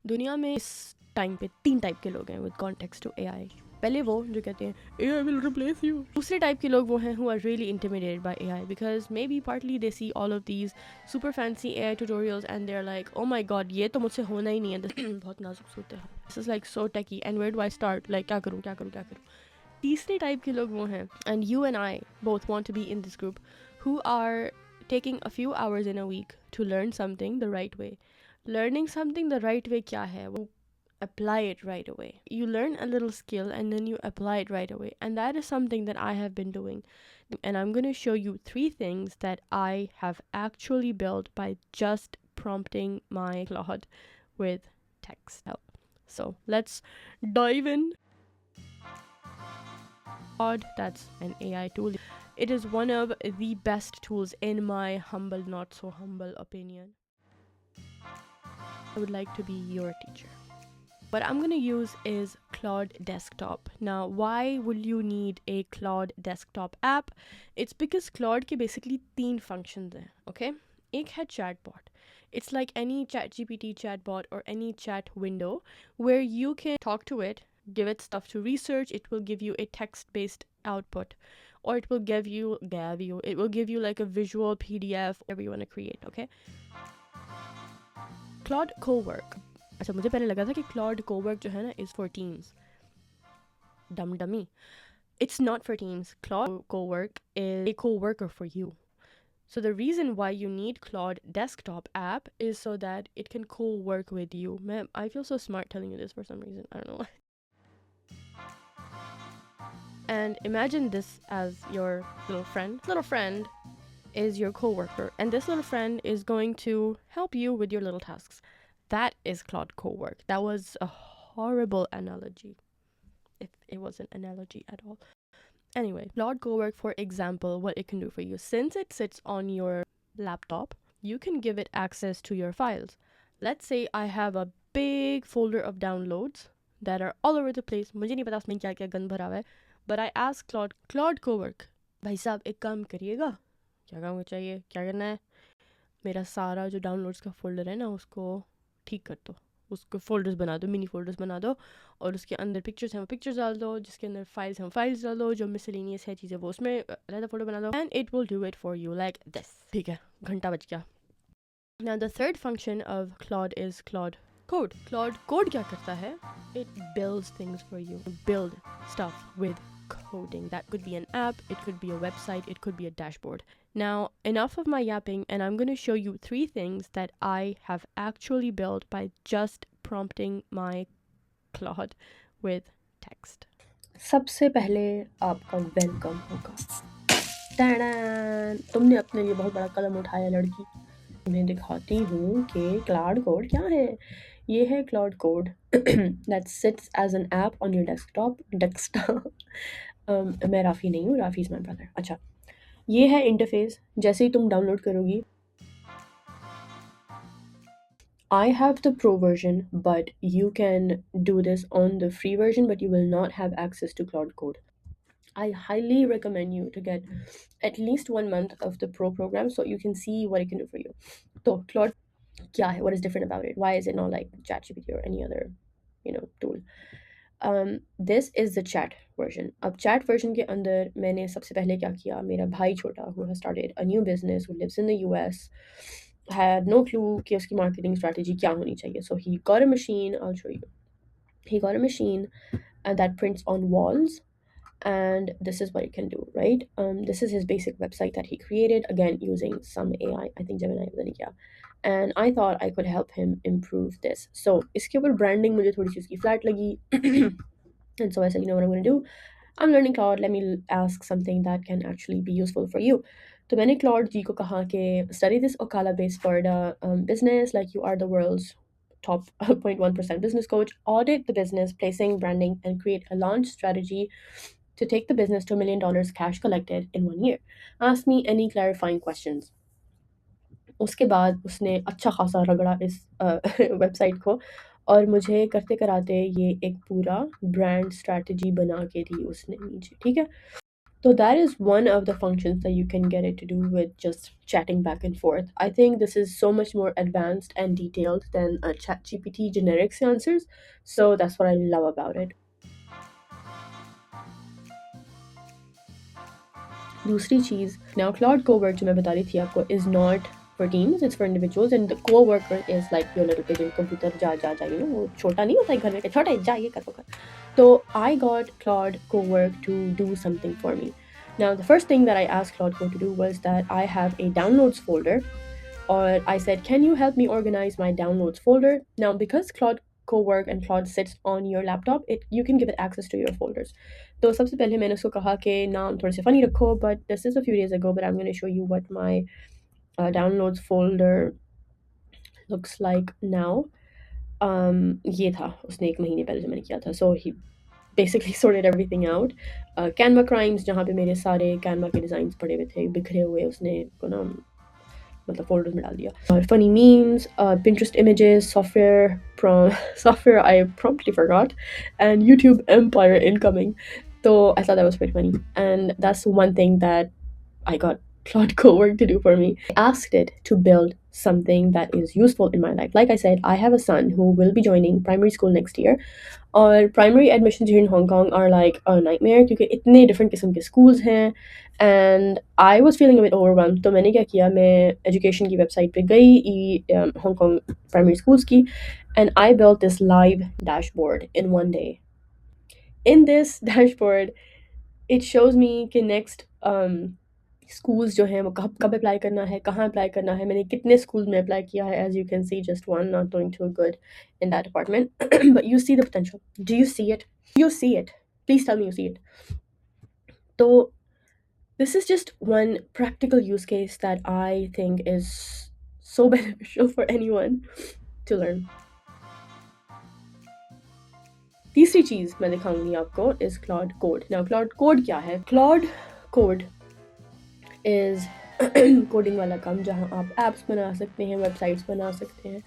दुनिया में इस टाइम पे 3 टाइप के लोग हैं विद कॉन्टेक्स्ट टू एआई। पहले वो जो कहते हैं एआई विल रिप्लेस यू। दूसरे टाइप के लोग वो हैं who are really intimidated by AI because maybe partly they see all of these super fancy AI tutorials and they are like oh my god ये तो मुझसे होना ही नहीं है। बहुत नाजुक सूरत है, this is like so techy and where do I start, like क्या करूँ क्या करूँ क्या करूँ। तीसरे टाइप के लोग वो हैं and you and I both want to be in this group who are taking a few hours in a week to learn something the right way. Learning something the right way kya hai? वो apply it right away. You learn a little skill and then you apply it right away. And that is something that I have been doing. And I'm going to show you 3 things that I have actually built by just prompting my Claude with text help. So let's dive in. Claude, that's an AI tool. It is one of the best tools in my humble, not so humble opinion. I would like to be your teacher. What I'm going to use is Claude Desktop. Now, why will you need a Claude Desktop app? It's because Claude के basically 3 functions हैं, okay? एक है chatbot. It's like any ChatGPT chatbot or any chat window where you can talk to it, give it stuff to research, it will give you a text-based output, or it will give you like a visual PDF, whatever you want to create, okay? Claude Cowork. अच्छा, मुझे पहले लगा था कि Claude Cowork जो है ना is for teams. Dummy. It's not for teams. Claude Cowork is a co-worker for you. So the reason why you need Claude Desktop app is so that it can co-work with you. Man, I feel so smart telling you this for some reason. I don't know why. And imagine this as your little friend. Little friend is your coworker, and this little friend is going to help you with your little tasks. That is Claude Cowork. That was a horrible analogy, if it was an analogy at all. Anyway, Claude Cowork, for example, what it can do for you, since it sits on your laptop, you can give it access to your files. Let's say I have a big folder of downloads that are all over the place. मुझे नहीं पता उसमें क्या क्या गंद भरा हुआ है, but I ask Claude Cowork, भाई साहब एक काम करिएगा। क्या काम चाहिए, क्या करना है? मेरा सारा जो डाउनलोड्स का फोल्डर है ना उसको ठीक कर दो, उसको फोल्डर्स बना दो, मिनी फोल्डर्स बना दो, और उसके अंदर पिक्चर्स हैं वो पिक्चर्स डाल दो, जिसके अंदर फाइल्स हैं वो फाइल्स डाल दो, जो मिसलिनियस है चीज़ें वो उसमें अलग फोल्डर बना दो, and it will do it for you like this. ठीक है, घंटा बज गया। Now the third function of Claude is Claude Code. Claude Code क्या करता है? It builds things for you. Build stuff with coding. That could be an app, it could be a website, it could be a dashboard. Now, enough of my yapping, and I'm going to show you 3 things that I have actually built by just prompting my Claude with text. सबसे पहले आपका welcome होगा। टैडान! तुमने अपने लिए बहुत बड़ा कदम उठाया लड़की। मैं दिखाती हूँ कि क्लाउड कोड क्या है। ये है cloud code that sits as an app on your desktop. मैं राफ़ी नहीं हूँ, राफ़ी इज़ माय ब्रदर। अच्छा, ये है इंटरफेस। जैसे ही तुम डाउनलोड करोगी, I have the pro version, but you can do this on the free version, but you will not have access to Cloud Code. I highly recommend you to get at least 1 month of the pro program so you can see what it can do for you. So Claude, kya hai? What is different about it? Why is it not like ChatGPT or any other, tool? This is the chat version. अब chat version के अंदर मैंने सबसे पहले क्या किया, मेरा भाई छोटा who has started a new business, who lives in the US, had no clue कि उसकी marketing strategy क्या होनी चाहिए. So he got a machine, I'll show you. He got a machine that prints on walls, and this is what it can do, right? This is his basic website that he created, again using some AI, I think Gemini पता नहीं क्या. And I thought I could help him improve this. So इसके ऊपर branding मुझे थोड़ी सी उसकी flat लगी. And so I said, you know what I'm going to do? I'm learning Claude, let me ask something that can actually be useful for you. तो मैंने Claude जी को कहा कि study this Ocala-based Florida business like you are the world's top 0.1% business coach. Audit the business, placing, branding, and create a launch strategy to take the business to $1 million cash collected in 1 year. Ask me any clarifying questions. उसके बाद उसने अच्छा खासा रगड़ा इस website को, और मुझे करते कराते ये एक पूरा ब्रांड स्ट्रैटेजी बना के दी उसने नीचे, ठीक है? So that is one of the functions that you can get it to do with just chatting back and forth. I think this is so much more advanced and detailed than a chat GPT generic answers. So that's what I love about it. दूसरी चीज़, now cloud cowork जो मैं बता रही थी आपको is not for teams, it's for individuals, and the co-worker is like your little pigeon computer जा you know वो छोटा नहीं होता है घर में कि छोटा है जा ये कर वो कर. So I got Claude Cowork to do something for me. Now the first thing that I asked Claude Co to do was that I have a downloads folder, or I said, can you help me organize my downloads folder? Now, because Claude Cowork and Claude sits on your laptop, you can give it access to your folders. तो सबसे पहले मैंने उसको कहा कि नाम थोड़े से funny रखो, but this is a few days ago, but I'm going to show you what my downloads folder looks like now. ये था उसने एक महीने पहले जो मैंने किया था. So he basically sorted everything out. Canva crimes जहाँ पे मेरे सारे Canva के designs पड़े हुए थे बिखरे हुए, उसने को ना मतलब फोल्डर्स में डाल दिया. Funny memes, Pinterest images, software I promptly forgot, and YouTube Empire incoming. So I thought that was pretty funny, and that's one thing that I got Claude Cowork to do for me. I asked it to build something that is useful in my life. Like I said, I have a son who will be joining primary school next year, और primary admission here in Hong Kong are like a nightmare क्योंकि इतने different किस्म के schools हैं. And I was feeling a bit overwhelmed, तो मैंने क्या किया, मैं एजुकेशन की वेबसाइट पे गई हांगकॉन्ग प्राइमरी स्कूल्स की, and I built this live dashboard in one day. In this dashboard it shows मी कि नेक्स्ट स्कूल्स जो हैं वो कब कब अप्लाई करना है, कहाँ अप्लाई करना है, मैंने कितने स्कूल में अप्लाई किया है. As you can see just one, not doing too good in that department. But you see the potential. Do you see it? You see it. Please tell me you see it. So this is just one practical use case that I think is so beneficial for anyone to learn. तीसरी चीज मैं दिखाऊंगी आपको is Claude Code. Now Claude Code क्या है? Claude Code is coding वाला काम जहाँ आप एप्स बना सकते हैं, वेबसाइट्स बना सकते हैं.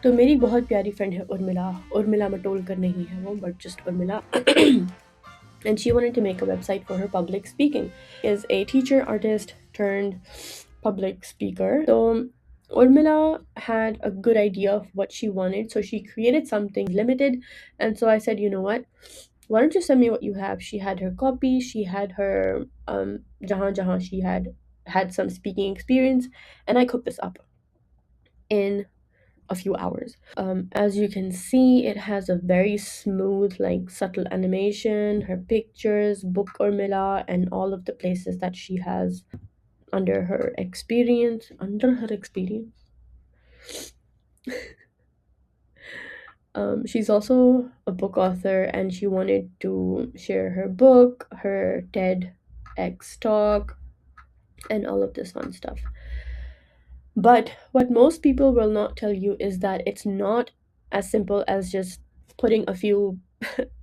तो मेरी बहुत प्यारी फ्रेंड है उर्मिला मटोलकर नहीं है वो, but just Urmila. And she wanted to make a website for her public speaking. She is a teacher, artist turned public speaker. So Urmila had a good idea of what she wanted, so she created something limited. And so I said, you know what? Why don't you send me what you have? She had her copy, she had her jahan she had some speaking experience, and I cooked this up in a few hours. As you can see, it has a very smooth, like subtle animation, her pictures, book Urmila, and all of the places that she has under her experience. Under her experience. She's also a book author, and she wanted to share her book, her TEDx talk, and all of this fun stuff. But what most people will not tell you is that it's not as simple as just putting a few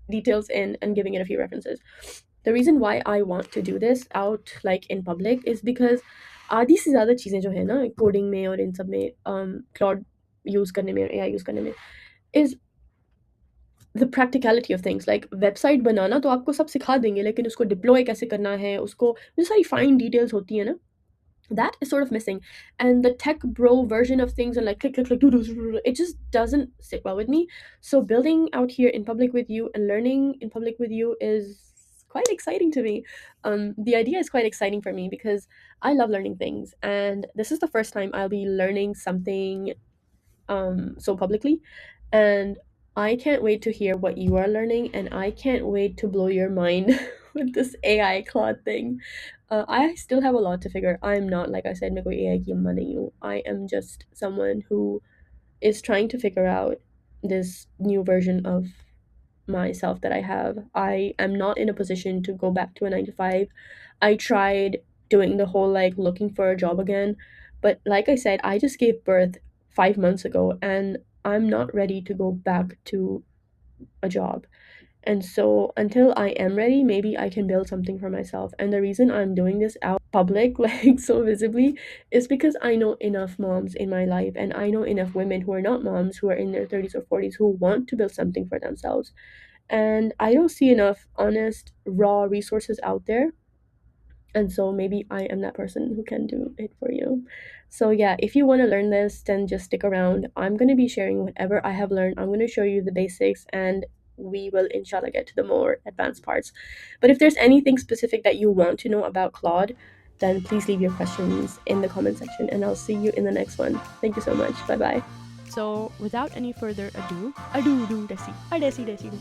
details in and giving it a few references. The reason why I want to do this out like in public is because आधी से ज़्यादा चीज़ें जो है ना coding में और इन सब में क्लाउड यूज़ करने में, AI यूज़ करने में, is the practicality of things. Like website बनाना तो आपको सब सिखा देंगे, लेकिन उसको डिप्लॉय कैसे करना है, उसको जो सारी फाइन डिटेल्स होती है ना, that is sort of missing. And the tech bro version of things and like click click click do, do, do, do, it just doesn't sit well with me. So building out here in public with you and learning in public with you is quite exciting to me. The idea is quite exciting for me because I love learning things, and this is the first time I'll be learning something so publicly. And I can't wait to hear what you are learning, and I can't wait to blow your mind with this AI Claude thing. I still have a lot to figure. I'm not, like I said, मैं कोई AI की अम्मा नहीं हूँ. I am just someone who is trying to figure out this new version of myself that I have. I am not in a position to go back to a 9 to 5. I tried doing the whole like looking for a job again, but like I said, I just gave birth 5 months ago, and I'm not ready to go back to a job. And so until I am ready, maybe I can build something for myself. And the reason I'm doing this out public, like so visibly, is because I know enough moms in my life, and I know enough women who are not moms, who are in their 30s or 40s, who want to build something for themselves. And I don't see enough honest, raw resources out there And so maybe I am that person who can do it for you. So yeah, if you want to learn this, then just stick around. I'm going to be sharing whatever I have learned. I'm going to show you the basics, and we will inshallah get to the more advanced parts. But if there's anything specific that you want to know about Claude, then please leave your questions in the comment section, and I'll see you in the next one. Thank you so much. Bye bye. So without any further ado, ado, do, desi, adesi, desi, do.